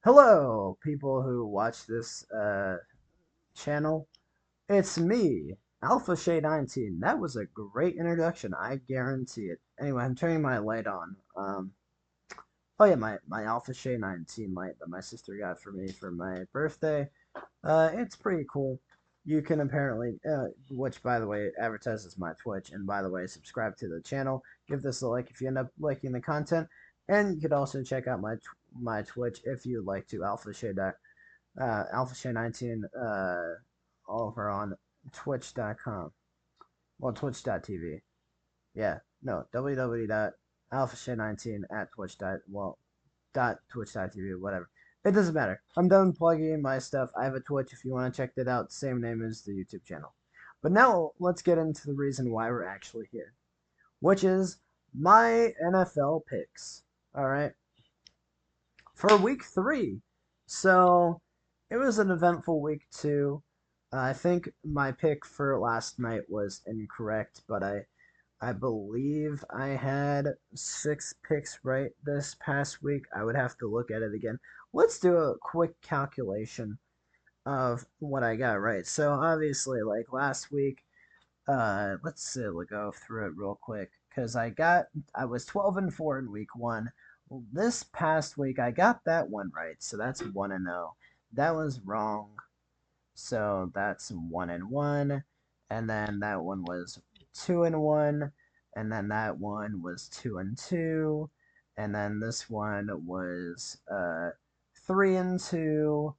Hello, people who watch this channel. It's me, Alpha Shade 19. That was a great introduction, I guarantee it. Anyway, I'm turning my light on. Oh yeah, my Alpha Shade 19 light that my sister got for me for my birthday. It's pretty cool. You can apparently, which by the way advertises my Twitch, and by the way, subscribe to the channel. Give this a like if you end up liking the content, and you could also check out my Twitch if you'd like to. Alpha Shade 19 over on Twitch.com. Well, Twitch.tv. Yeah, no, www.alphashade19 at Twitch. Well, dot Twitch.tv, whatever. It doesn't matter. I'm done plugging in my stuff. I have a Twitch if you want to check that out. Same name as the YouTube channel. But now let's get into the reason why we're actually here, which is my NFL picks. All right, for week 3. So it was an eventful week 2. I think my pick for last night was incorrect, but I believe I had 6 picks right this past week. I would have to look at it again. Let's do a quick calculation of what I got right. So obviously, like last week, let's see, we'll go through it real quick because I was 12-4 in week 1. Well, this past week I got that one right, so that's 1-0. That was wrong, so that's 1-1, and then that one was 2-1, and then that one was 2-2, and then this one was 3-2,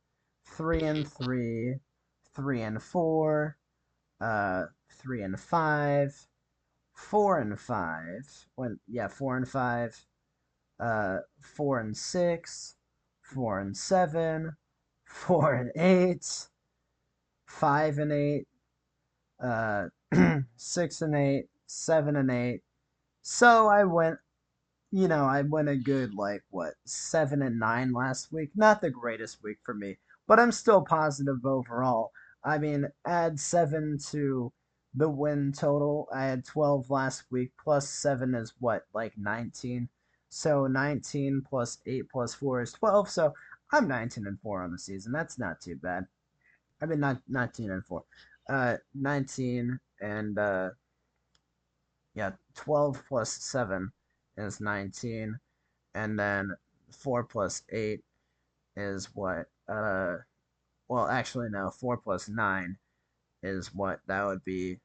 3-3, 3-4, 3-5, 4-5. When yeah, 4-5, 4-6, 4-7, 4-8, 5-8, uh, 6-8, 7-8. So I went a good like what 7-9 last week. Not the greatest week for me, but I'm still positive overall. I mean, add 7 to the win total. I had 12 last week. Plus 7 is what, like 19. So 19 plus 8 plus 4 is 12. So I'm 19-4 on the season. That's not too bad. I mean, not 19-4. 19 and yeah, 12 plus 7 is 19, and then 4 plus 8 is what? Well, actually, no, 4 plus 9 is what? That would be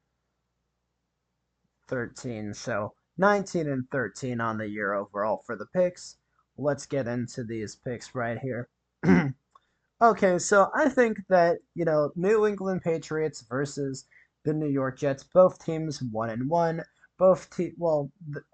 13. So 19-13 on the year overall for the picks. Let's get into these picks right here. Okay, so I think that, New England Patriots versus the New York Jets, both teams 1-1.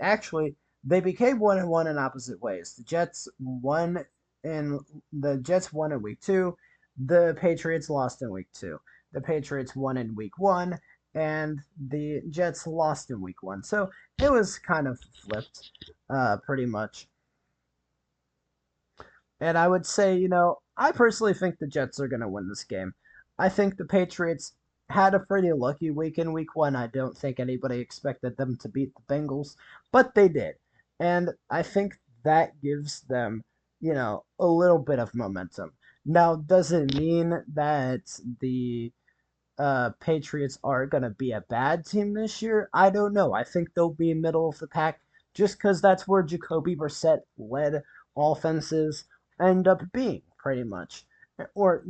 Actually, they became 1-1 in opposite ways. The Jets won in week 2, the Patriots lost in week 2. The Patriots won in week 1, and the Jets lost in week 1. So it was kind of flipped, pretty much. And I would say, I personally think the Jets are going to win this game. I think the Patriots had a pretty lucky week in week 1. I don't think anybody expected them to beat the Bengals, but they did. And I think that gives them, a little bit of momentum. Now, does it mean that the Patriots are going to be a bad team this year? I don't know. I think they'll be middle of the pack just because that's where Jacoby Brissett led offenses end up being, pretty much. Or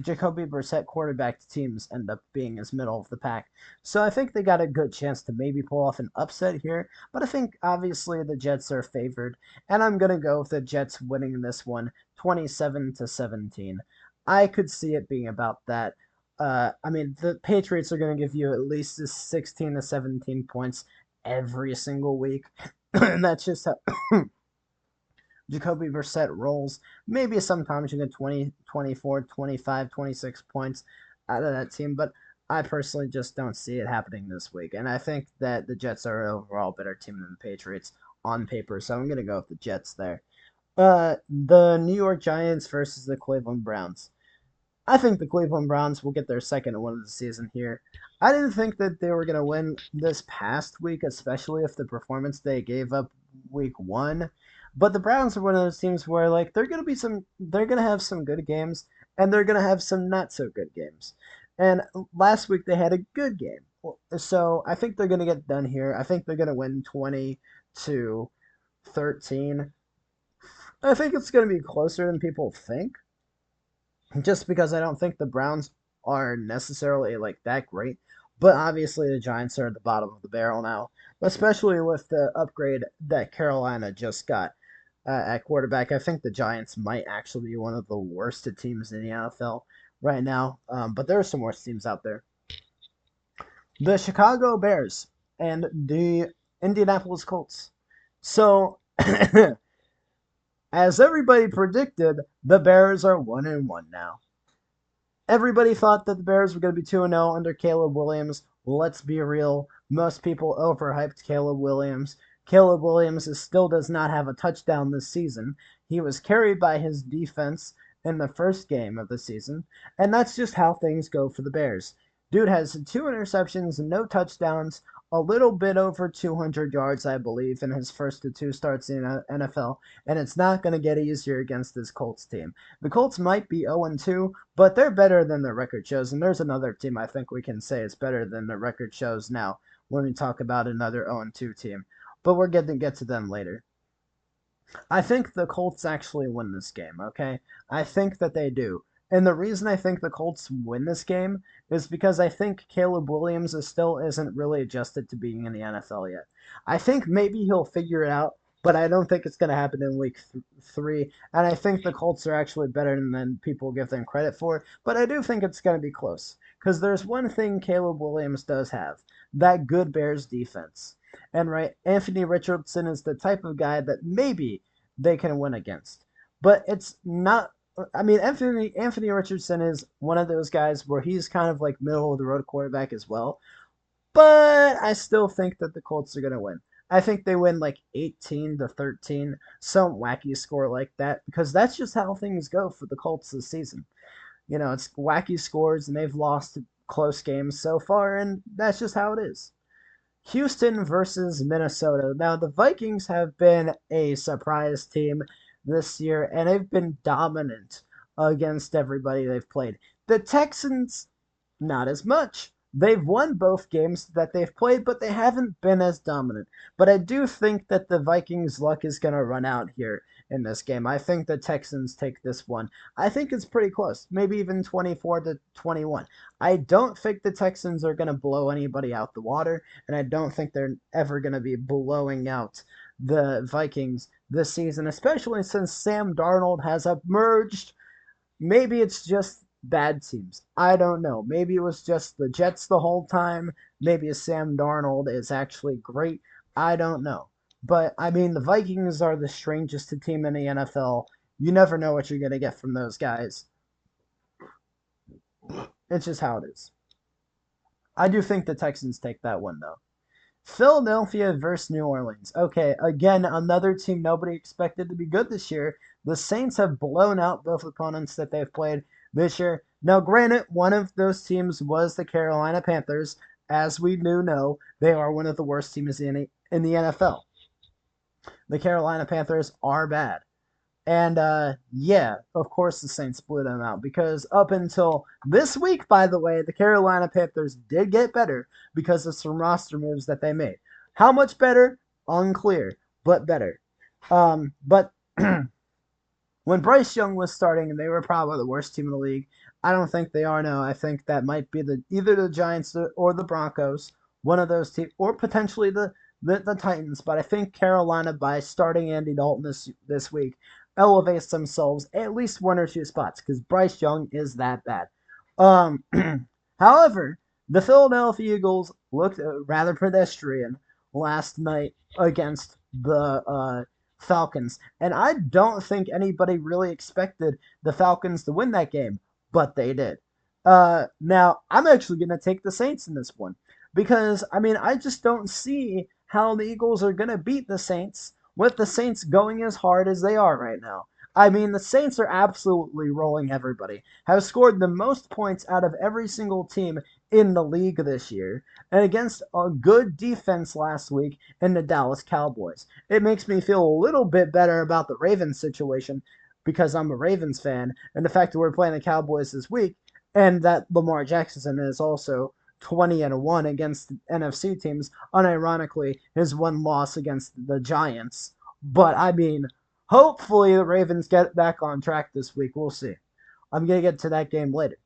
Jacoby Brissett quarterback teams end up being as middle of the pack. So I think they got a good chance to maybe pull off an upset here. But I think obviously the Jets are favored. And I'm going to go with the Jets winning this one 27-17. I could see it being about that. I mean, the Patriots are going to give you at least 16 to 17 points every single week. And that's just how Jacoby Brissett rolls. Maybe sometimes you get 20, 24, 25, 26 points out of that team, but I personally just don't see it happening this week. And I think that the Jets are an overall better team than the Patriots on paper, so I'm going to go with the Jets there. The New York Giants versus the Cleveland Browns. I think the Cleveland Browns will get their second win of the season here. I didn't think that they were going to win this past week, especially if the performance they gave up week 1. But the Browns are one of those teams where like they're gonna have some good games and they're gonna have some not so good games. And last week they had a good game. So I think they're gonna get done here. I think they're gonna win 20-13. I think it's gonna be closer than people think, just because I don't think the Browns are necessarily like that great. But obviously the Giants are at the bottom of the barrel now, especially with the upgrade that Carolina just got at quarterback. I think the Giants might actually be one of the worst teams in the NFL right now. But there are some worse teams out there. The Chicago Bears and the Indianapolis Colts. So, as everybody predicted, the Bears are 1-1 now. Everybody thought that the Bears were going to be 2-0 under Caleb Williams. Let's be real. Most people overhyped Caleb Williams. Caleb Williams still does not have a touchdown this season. He was carried by his defense in the first game of the season, and that's just how things go for the Bears. Dude has 2 interceptions, no touchdowns, a little bit over 200 yards, I believe, in his first two starts in the NFL, and it's not going to get easier against this Colts team. The Colts might be 0-2, but they're better than their record shows, and there's another team I think we can say is better than their record shows now when we talk about another 0-2 team. But we're going to get to them later. I think the Colts actually win this game, okay? I think that they do. And the reason I think the Colts win this game is because I think Caleb Williams still isn't really adjusted to being in the NFL yet. I think maybe he'll figure it out, but I don't think it's going to happen in week 3. And I think the Colts are actually better than people give them credit for, but I do think it's going to be close. Because there's one thing Caleb Williams does have, that good Bears defense. And right, Anthony Richardson is the type of guy that maybe they can win against. But it's not. I mean, Anthony Richardson is one of those guys where he's kind of like middle of the road quarterback as well. But I still think that the Colts are gonna win. I think they win like 18-13, some wacky score like that, because that's just how things go for the Colts this season. You know, it's wacky scores, and they've lost close games so far, and that's just how it is. Houston versus Minnesota. Now, the Vikings have been a surprise team this year, and they've been dominant against everybody they've played. The Texans, not as much. They've won both games that they've played, but they haven't been as dominant. But I do think that the Vikings' luck is going to run out here in this game. I think the Texans take this one. I think it's pretty close, maybe even 24-21. I don't think the Texans are going to blow anybody out the water, and I don't think they're ever going to be blowing out the Vikings this season, especially since Sam Darnold has emerged. Maybe it's just bad teams. I don't know. Maybe it was just the Jets the whole time. Maybe Sam Darnold is actually great. I don't know. But, I mean, the Vikings are the strangest team in the NFL. You never know what you're going to get from those guys. It's just how it is. I do think the Texans take that one, though. Philadelphia versus New Orleans. Okay, again, another team nobody expected to be good this year. The Saints have blown out both opponents that they've played this year. Now, granted, one of those teams was the Carolina Panthers. As we do know, they are one of the worst teams in the NFL. The Carolina Panthers are bad. And yeah, of course the Saints blew them out because up until this week, by the way, the Carolina Panthers did get better because of some roster moves that they made. How much better? Unclear, but better. But when Bryce Young was starting, they were probably the worst team in the league. I don't think they are now. I think that might be either the Giants or the Broncos, one of those teams, or potentially the Titans. But I think Carolina, by starting Andy Dalton this week, elevates themselves at least 1 or 2 spots because Bryce Young is that bad. Um, However, the Philadelphia Eagles looked rather pedestrian last night against the Falcons, and I don't think anybody really expected the Falcons to win that game, but they did. Now, I'm actually going to take the Saints in this one because, I mean, I just don't see how the Eagles are going to beat the Saints with the Saints going as hard as they are right now. I mean, the Saints are absolutely rolling everybody, have scored the most points out of every single team in the league this year, and against a good defense last week in the Dallas Cowboys. It makes me feel a little bit better about the Ravens situation because I'm a Ravens fan, and the fact that we're playing the Cowboys this week, and that Lamar Jackson is also 20-1 against NFC teams. Unironically, his one loss against the Giants. But I mean, hopefully the Ravens get back on track this week. We'll see. I'm gonna get to that game later.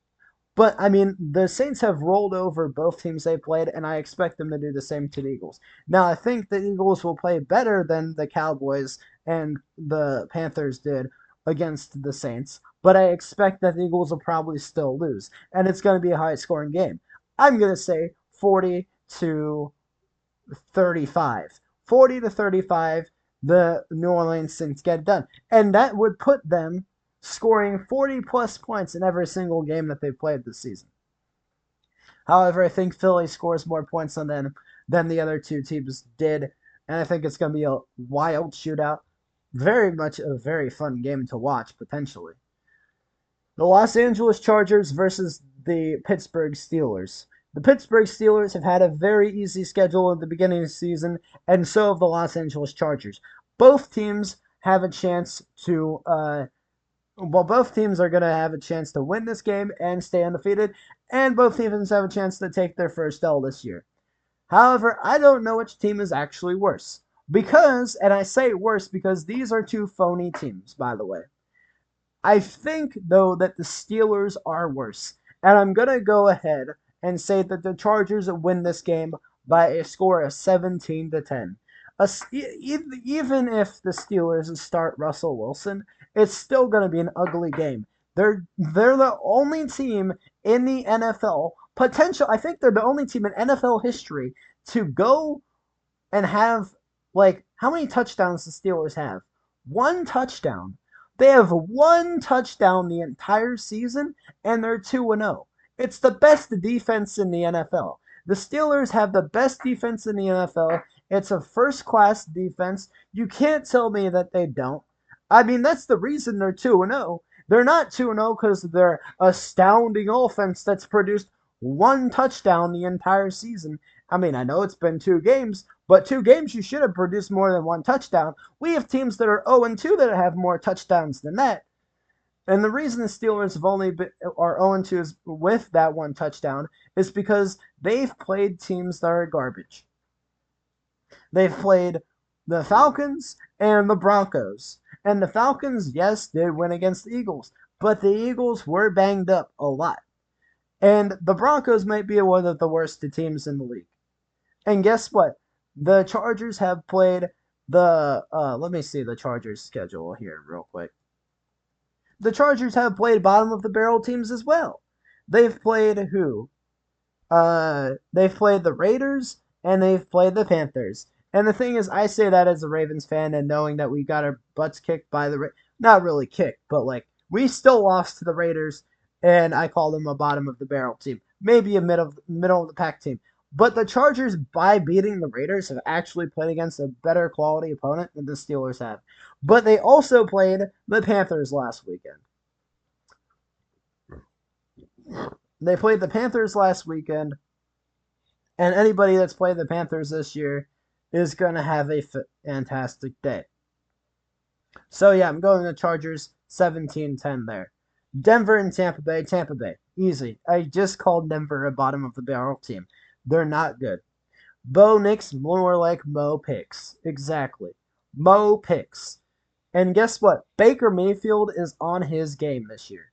But I mean, the Saints have rolled over both teams they played, and I expect them to do the same to the Eagles. Now, I think the Eagles will play better than the Cowboys and the Panthers did against the Saints, but I expect that the Eagles will probably still lose, and it's going to be a high-scoring game. I'm going to say 40 to 35. 40 to 35, the New Orleans Saints get done. And that would put them scoring 40 plus points in every single game that they've played this season. However, I think Philly scores more points than them than the other two teams did, and I think it's going to be a wild shootout. Very much a very fun game to watch, potentially. The Los Angeles Chargers versus the Pittsburgh Steelers. The Pittsburgh Steelers have had a very easy schedule at the beginning of the season, and so have the Los Angeles Chargers. Both teams have a chance to both teams are going to have a chance to win this game and stay undefeated, and both teams have a chance to take their first L this year. However, I don't know which team is actually worse. Because, and I say worse because these are two phony teams, by the way. I think, though, that the Steelers are worse. And I'm going to go ahead and say that the Chargers win this game by a score of 17 to 10. Even if the Steelers start Russell Wilson, it's still going to be an ugly game. They're the only team in the NFL I think they're the only team in NFL history to go and have how many touchdowns the Steelers have? One touchdown. They have one touchdown the entire season, and they're 2-0. It's the best defense in the NFL. The Steelers have the best defense in the NFL. It's a first-class defense. You can't tell me that they don't. I mean, that's the reason they're 2-0. They're not 2-0 because they're astounding offense that's produced one touchdown the entire season. I mean, I know it's been 2 games, but 2 games you should have produced more than one touchdown. We have teams that are 0-2 that have more touchdowns than that. And the reason the Steelers are 0-2 with that one touchdown is because they've played teams that are garbage. They've played the Falcons and the Broncos. And the Falcons, yes, did win against the Eagles, but the Eagles were banged up a lot. And the Broncos might be one of the worst teams in the league. And guess what? The Chargers have played let me see the Chargers schedule here real quick. The Chargers have played bottom of the barrel teams as well. They've played who? They've played the Raiders and they've played the Panthers. And the thing is, I say that as a Ravens fan and knowing that we got our butts kicked by not really kicked, but we still lost to the Raiders, and I call them a bottom of the barrel team, maybe a middle of the pack team. But the Chargers, by beating the Raiders, have actually played against a better quality opponent than the Steelers have. But they also played the Panthers last weekend. They played the Panthers last weekend, and anybody that's played the Panthers this year is going to have a fantastic day. So, yeah, I'm going to Chargers 17-10 there. Denver and Tampa Bay. Tampa Bay. Easy. I just called Denver a bottom of the barrel team. They're not good. Bo Nix, more like Mo Picks. Exactly. Mo Picks. And guess what? Baker Mayfield is on his game this year.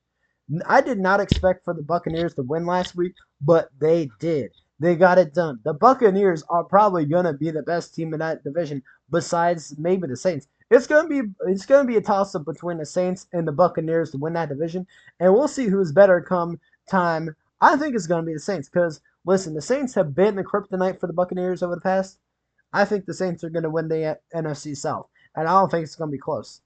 I did not expect for the Buccaneers to win last week, but they did. They got it done. The Buccaneers are probably going to be the best team in that division besides maybe the Saints. It's going to be a toss-up between the Saints and the Buccaneers to win that division, and we'll see who's better come time. I think it's going to be the Saints because, listen, the Saints have been the kryptonite for the Buccaneers over the past. I think the Saints are going to win the NFC South, and I don't think it's going to be close.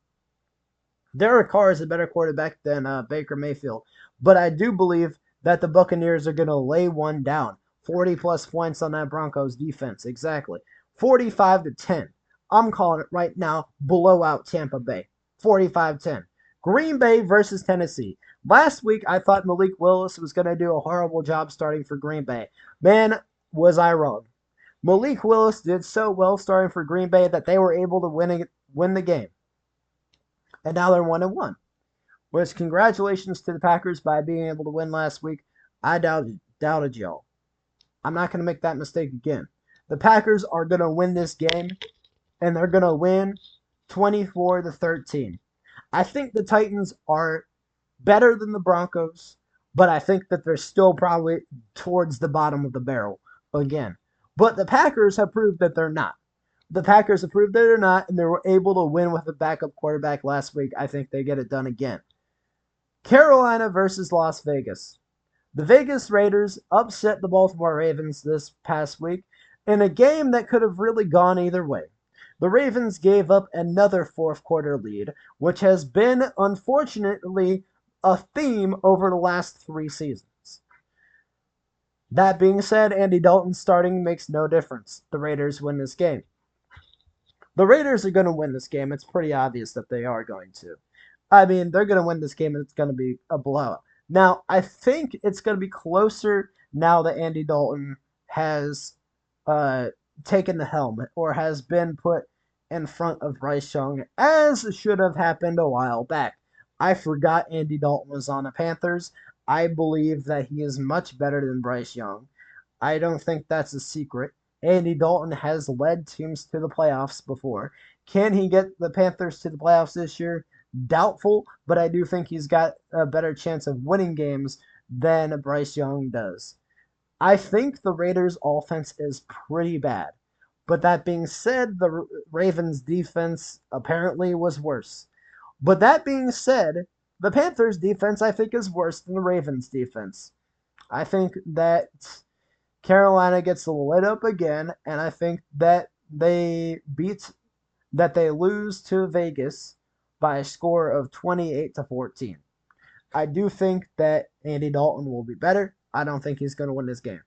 Derek Carr is a better quarterback than Baker Mayfield, but I do believe that the Buccaneers are going to lay one down. 40-plus points on that Broncos defense, exactly. 45-10. I'm calling it right now, blowout Tampa Bay. 45-10. Green Bay versus Tennessee. Last week, I thought Malik Willis was going to do a horrible job starting for Green Bay. Man, was I wrong. Malik Willis did so well starting for Green Bay that they were able to win the game. And now they're 1-1. Which, congratulations to the Packers by being able to win last week. I doubted y'all. I'm not going to make that mistake again. The Packers are going to win this game, and they're going to win 24-13. I think the Titans are better than the Broncos, but I think that they're still probably towards the bottom of the barrel again. But the Packers have proved that they're not. The Packers have proved that they're not, and they were able to win with a backup quarterback last week. I think they get it done again. Carolina versus Las Vegas. The Vegas Raiders upset the Baltimore Ravens this past week in a game that could have really gone either way. The Ravens gave up another fourth quarter lead, which has been, unfortunately, a theme over the last 3 seasons. That being said, Andy Dalton starting makes no difference. The Raiders win this game. The Raiders are going to win this game. It's pretty obvious that they are going to. I mean, they're going to win this game, and it's going to be a blowout. Now, I think it's going to be closer now that Andy Dalton has taken the helm or has been put in front of Bryce Young, as should have happened a while back. I forgot Andy Dalton was on the Panthers. I believe that he is much better than Bryce Young. I don't think that's a secret. Andy Dalton has led teams to the playoffs before. Can he get the Panthers to the playoffs this year? Doubtful, but I do think he's got a better chance of winning games than Bryce Young does. I think the Raiders' offense is pretty bad. But that being said, the Ravens' defense apparently was worse. But that being said, the Panthers' defense, I think, is worse than the Ravens' defense. I think that Carolina gets lit up again, and I think that they lose to Vegas by a score of 28-14. I do think that Andy Dalton will be better. I don't think he's going to win this game.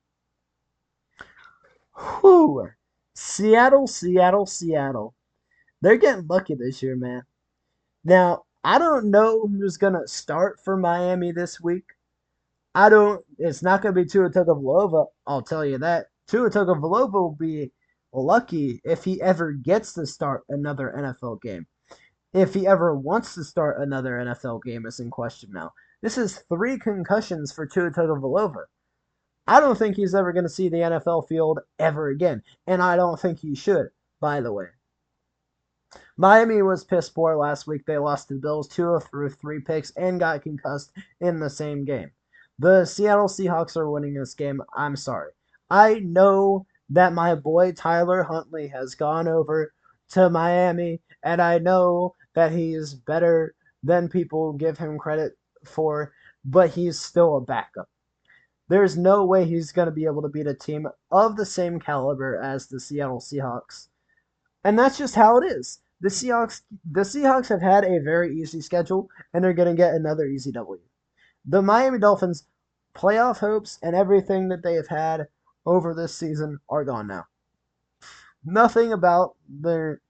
Whew. Seattle. They're getting lucky this year, man. Now, I don't know who's going to start for Miami this week. It's not going to be Tua Tagovailoa, I'll tell you that. Tua Tagovailoa will be lucky if he ever gets to start another NFL game. If he ever wants to start another NFL game is in question now. This is 3 concussions for Tua Tagovailoa. I don't think he's ever going to see the NFL field ever again, and I don't think he should, by the way. Miami was piss poor last week. They lost to the Bills. Tua threw 3 picks and got concussed in the same game. The Seattle Seahawks are winning this game. I'm sorry. I know that my boy Tyler Huntley has gone over to Miami, and I know that he's better than people give him credit for, but he's still a backup. There's no way he's going to be able to beat a team of the same caliber as the Seattle Seahawks. And that's just how it is. The Seahawks have had a very easy schedule, and they're going to get another easy W. The Miami Dolphins' playoff hopes and everything that they have had over this season are gone now. Nothing about their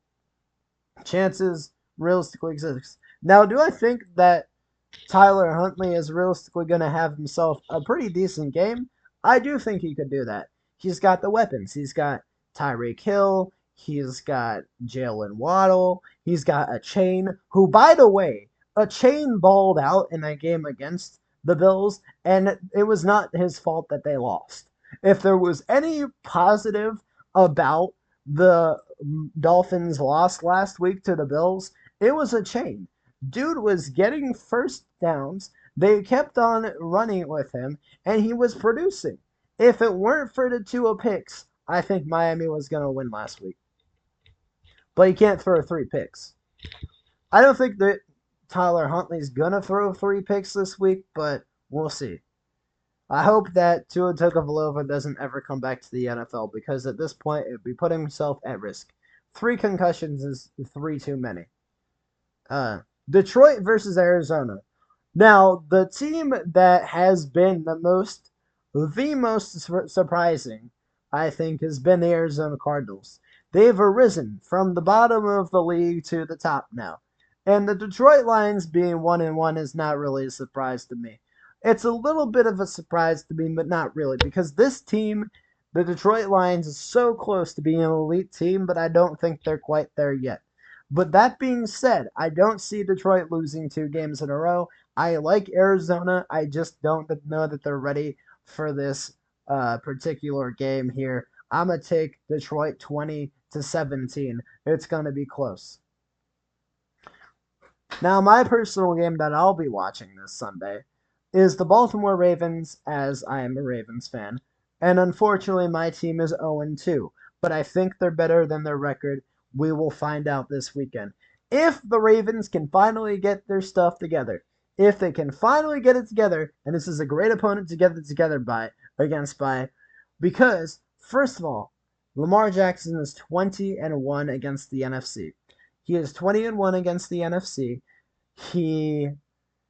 chances realistically exists. Now, do I think that Tyler Huntley is realistically going to have himself a pretty decent game? I do think he could do that. He's got the weapons. He's got Tyreek Hill. He's got Jalen Waddle. He's got Achane, who, by the way, Achane balled out in that game against the Bills, and it was not his fault that they lost. If there was any positive about the Dolphins' loss last week to the Bills, it was Achane. Dude was getting first downs. They kept on running with him, and he was producing. If it weren't for the 2 picks, I think Miami was going to win last week. But he can't throw 3 picks. I don't think that Tyler Huntley's going to throw 3 picks this week, but we'll see. I hope that Tua Tagovailoa doesn't ever come back to the NFL, because at this point, it would be putting himself at risk. 3 concussions is 3 too many. Detroit versus Arizona. Now, the team that has been the most surprising, I think, has been the Arizona Cardinals. They've arisen from the bottom of the league to the top now. And the Detroit Lions being 1-1 is not really a surprise to me. It's a little bit of a surprise to me, but not really, because this team, the Detroit Lions, is so close to being an elite team, but I don't think they're quite there yet. But that being said, I don't see Detroit losing 2 games in a row. I like Arizona. I just don't know that they're ready for this particular game here. I'm going to take Detroit 20-17. It's going to be close. Now, my personal game that I'll be watching this Sunday is the Baltimore Ravens, as I am a Ravens fan. And unfortunately, my team is 0-2, but I think they're better than their record. We will find out this weekend. If the Ravens can finally get their stuff together, if they can finally get it together, and this is a great opponent to get it together against, because, first of all, Lamar Jackson is 20-1 against the NFC. He is 20-1 against the NFC. He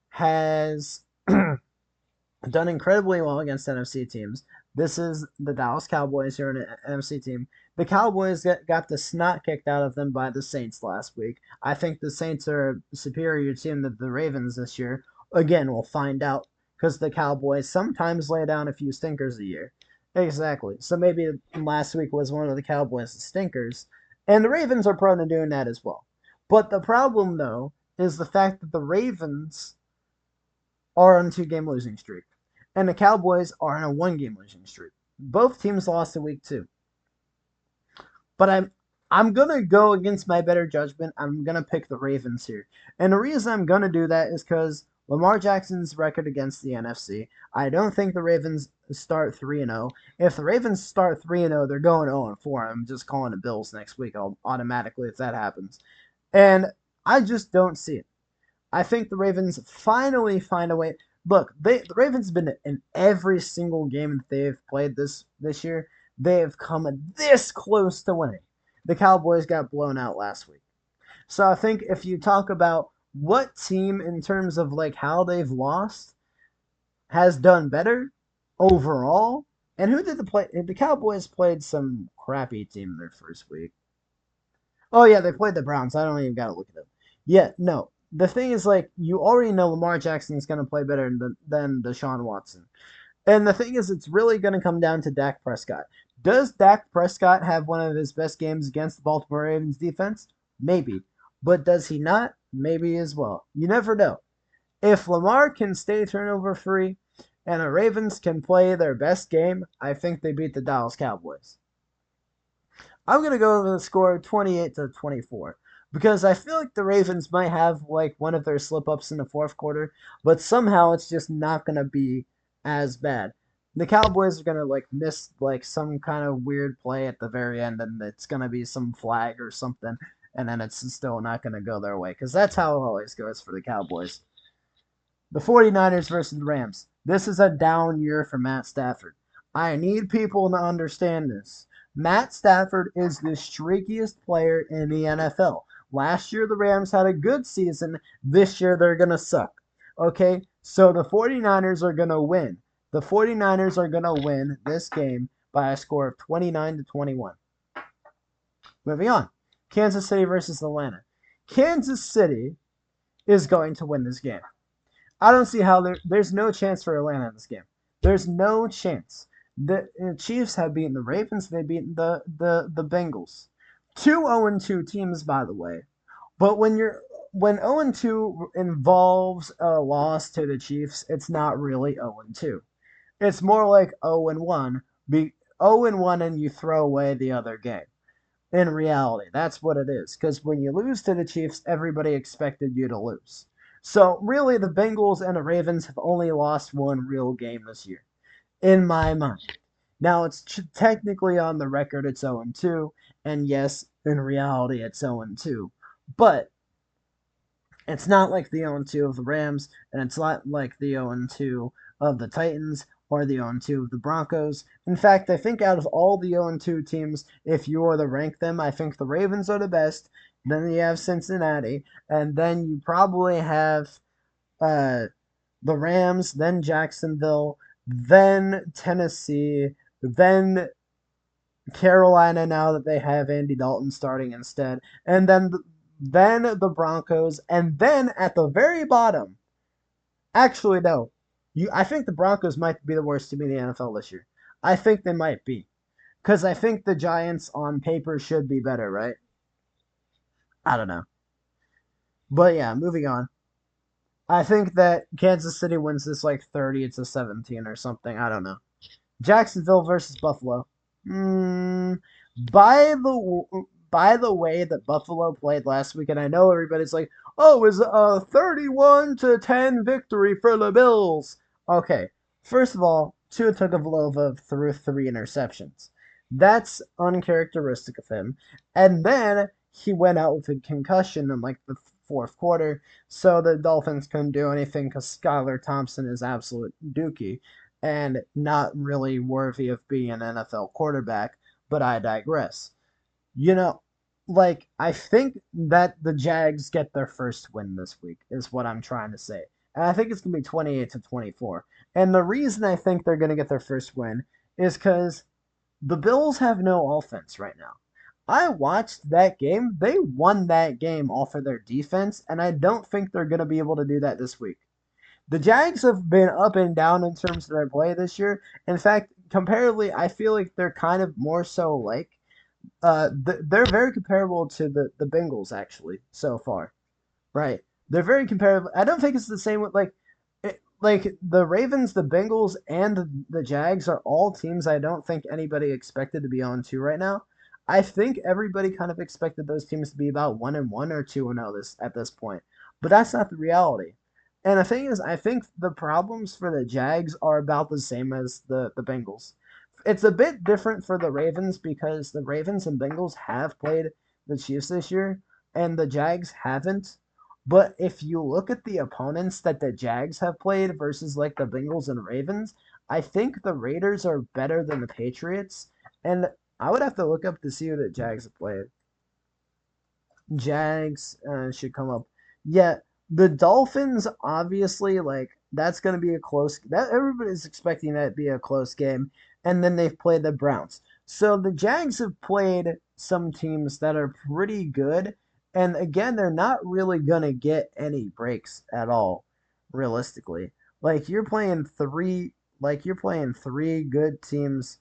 has done incredibly well against NFC teams. This is the Dallas Cowboys here, an NFC team. The Cowboys got the snot kicked out of them by the Saints last week. I think the Saints are a superior team than the Ravens this year. Again, we'll find out because the Cowboys sometimes lay down a few stinkers a year. Exactly. So maybe last week was one of the Cowboys' stinkers. And the Ravens are prone to doing that as well. But the problem, though, is the fact that the Ravens are on a 2-game losing streak, and the Cowboys are on a 1-game losing streak. Both teams lost in week 2. But I'm gonna go against my better judgment. I'm gonna pick the Ravens here, and the reason I'm gonna do that is because Lamar Jackson's record against the NFC. I don't think the Ravens start 3-0. If the Ravens start 3-0, they're going 0-4. I'm just calling the Bills next week automatically if that happens, and I just don't see it. I think the Ravens finally find a way. Look, the Ravens have been in every single game that they've played this year. They have come this close to winning. The Cowboys got blown out last week. So I think if you talk about what team in terms of like how they've lost has done better overall, and who did the Cowboys played some crappy team their first week. Oh yeah, they played the Browns. I don't even gotta look at them. Yeah, no. The thing is, like, you already know Lamar Jackson is gonna play better than Deshaun Watson. And the thing is, it's really gonna come down to Dak Prescott. Does Dak Prescott have one of his best games against the Baltimore Ravens defense? Maybe. But does he not? Maybe as well. You never know. If Lamar can stay turnover free and the Ravens can play their best game, I think they beat the Dallas Cowboys. I'm going to go with the score 28-24 because I feel like the Ravens might have like one of their slip ups in the fourth quarter, but somehow it's just not going to be as bad. The Cowboys are going to like miss like some kind of weird play at the very end and it's going to be some flag or something and then it's still not going to go their way because that's how it always goes for the Cowboys. The 49ers versus the Rams. This is a down year for Matt Stafford. I need people to understand this. Matt Stafford is the streakiest player in the NFL. Last year, the Rams had a good season. This year, they're going to suck. Okay? So the 49ers are going to win. The 49ers are going to win this game by a score of 29-21. Moving on. Kansas City versus Atlanta. Kansas City is going to win this game. I don't see how there's no chance for Atlanta in this game. There's no chance. The Chiefs have beaten the Ravens. They've beaten the Bengals. 2-0-2 teams, by the way. But when 0-2 involves a loss to the Chiefs, it's not really 0-2. It's more like 0-1. 0-1 and you throw away the other game. In reality, that's what it is. Because when you lose to the Chiefs, everybody expected you to lose. So really, the Bengals and the Ravens have only lost one real game this year, in my mind. Now, it's technically on the record it's 0-2, and yes, in reality it's 0-2. But it's not like the 0-2 of the Rams, and it's not like the 0-2 of the Titans or the 0-2 of the Broncos. In fact, I think out of all the 0-2 teams, if you were to rank them, I think the Ravens are the best. Then you have Cincinnati, and then you probably have the Rams, then Jacksonville, then Tennessee, then Carolina now that they have Andy Dalton starting instead, and then then the Broncos, and then at the very bottom, actually no, I think the Broncos might be the worst team in the NFL this year. I think they might be because I think the Giants on paper should be better, right? I don't know, but yeah, moving on. I think that Kansas City wins this like 30-17 or something. I don't know. Jacksonville versus Buffalo. Mm, by the way that Buffalo played last week, and I know everybody's like, "Oh, it was a 31-10 victory for the Bills." Okay, first of all, Tua Tagovailoa threw 3 interceptions. That's uncharacteristic of him. And then he went out with a concussion in like the fourth quarter, so the Dolphins couldn't do anything because Skylar Thompson is absolute dookie and not really worthy of being an NFL quarterback, but I digress. You know, like, I think that the Jags get their first win this week, is what I'm trying to say. And I think it's going to be 28-24. And the reason I think they're going to get their first win is because the Bills have no offense right now. I watched that game. They won that game off of their defense, and I don't think they're going to be able to do that this week. The Jags have been up and down in terms of their play this year. In fact, comparatively, I feel like they're kind of more so like they're very comparable to the Bengals actually so far. Right? They're very comparable. I don't think it's the same with like the Ravens, the Bengals, and the Jags are all teams I don't think anybody expected to be on to right now. I think everybody kind of expected those teams to be about 1-1 or 2-0 this at this point, but that's not the reality. And the thing is, I think the problems for the Jags are about the same as the Bengals. It's a bit different for the Ravens because the Ravens and Bengals have played the Chiefs this year, and the Jags haven't. But if you look at the opponents that the Jags have played versus like the Bengals and Ravens, I think the Raiders are better than the Patriots. And I would have to look up to see who the Jags have played. Jags should come up. Yeah, the Dolphins obviously like that's going to be a close. That everybody's expecting that to be a close game, and then they've played the Browns. So the Jags have played some teams that are pretty good, and again, they're not really going to get any breaks at all, realistically. Like you're playing three good teams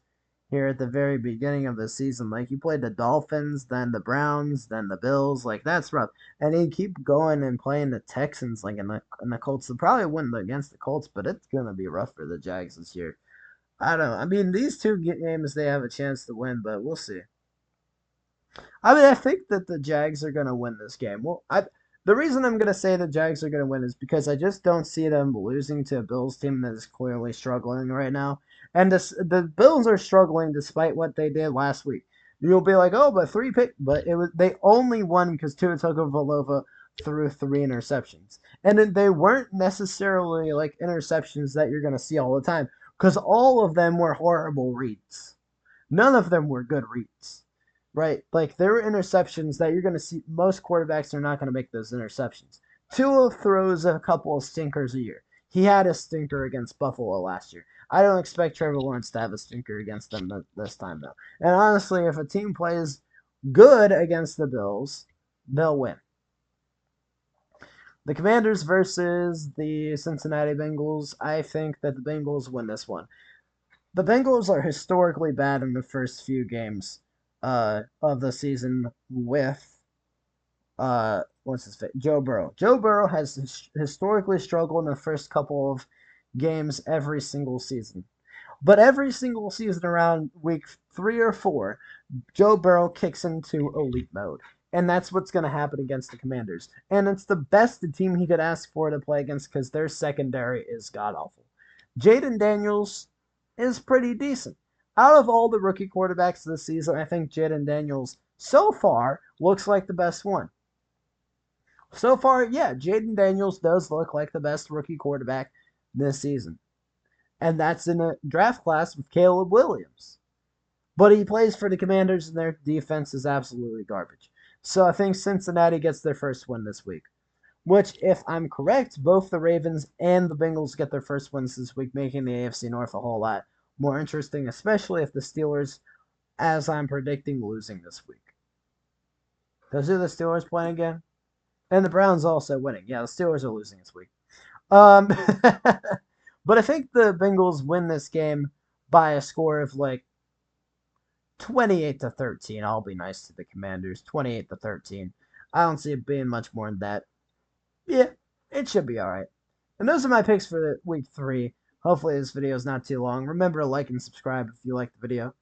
here at the very beginning of the season. Like you played the Dolphins, then the Browns, then the Bills. Like that's rough. And you keep going and playing the Texans, like in the Colts. They'll probably win against the Colts, but it's gonna be rough for the Jags this year. I don't know. I mean, these two games they have a chance to win, but we'll see. I mean, I think that the Jags are going to win this game. The reason I'm going to say the Jags are going to win is because I just don't see them losing to a Bills team that is clearly struggling right now. And the Bills are struggling despite what they did last week. You'll be like, oh, but but they only won because Tua Tagovailoa threw 3 interceptions, and then they weren't necessarily like interceptions that you're going to see all the time because all of them were horrible reads. None of them were good reads, right? Like there were interceptions that you're going to see. Most quarterbacks are not going to make those interceptions. Tua throws a couple of stinkers a year. He had a stinker against Buffalo last year. I don't expect Trevor Lawrence to have a stinker against them this time though. And honestly, if a team plays good against the Bills, they'll win. The Commanders versus the Cincinnati Bengals. I think that the Bengals win this one. The Bengals are historically bad in the first few games of the season with what's his face, Joe Burrow. Joe Burrow has historically struggled in the first couple of games every single season, but every single season around week 3 or 4, Joe Burrow kicks into elite mode. And that's what's going to happen against the Commanders. And it's the best team he could ask for to play against because their secondary is god awful. Jaden Daniels is pretty decent. Out of all the rookie quarterbacks this season, I think Jaden Daniels so far looks like the best one. So far, yeah, Jaden Daniels does look like the best rookie quarterback this season. And that's in a draft class with Caleb Williams. But he plays for the Commanders, and their defense is absolutely garbage. So I think Cincinnati gets their first win this week. Which, if I'm correct, both the Ravens and the Bengals get their first wins this week, making the AFC North a whole lot more interesting, especially if the Steelers, as I'm predicting, losing this week. Because who are the Steelers playing again? And the Browns also winning. Yeah, the Steelers are losing this week. Um, but I think the Bengals win this game by a score of like 28-13. I'll be nice to the Commanders. 28-13. I don't see it being much more than that. Yeah, it should be all right. And those are my picks for week 3. Hopefully this video is not too long. Remember to like and subscribe if you like the video.